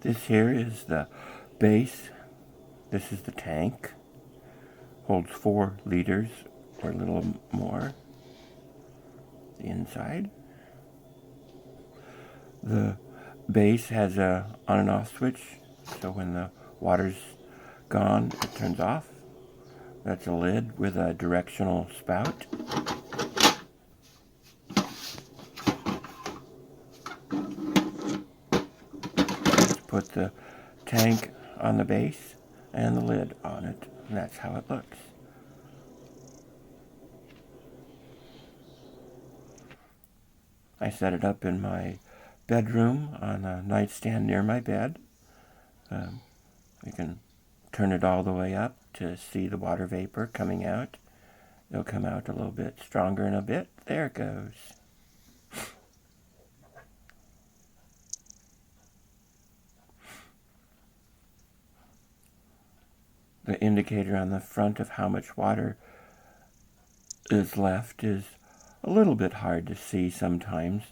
This here is the base. This is the tank. Holds 4 liters or a little more. The inside. The base has a on and off switch, so when the water's gone, it turns off. That's a lid with a directional spout. Let's put the tank on the base and the lid on it, and that's how it looks. I set it up in my bedroom on a nightstand near my bed. You can turn it all the way up to see the water vapor coming out. It'll come out a little bit stronger in a bit. There it goes. The indicator on the front of how much water is left is a little bit hard to see sometimes.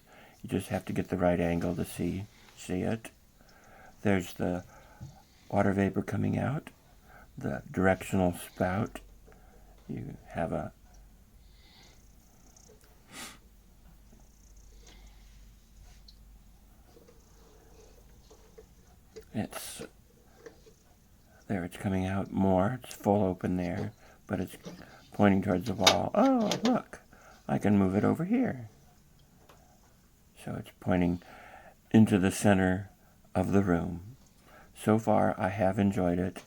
You just have to get the right angle to see it. There's the water vapor coming out, the directional spout. You have it's coming out more. It's full open there, but it's pointing towards the wall. Oh, look, I can move it over here. So it's pointing into the center of the room. So far, I have enjoyed it.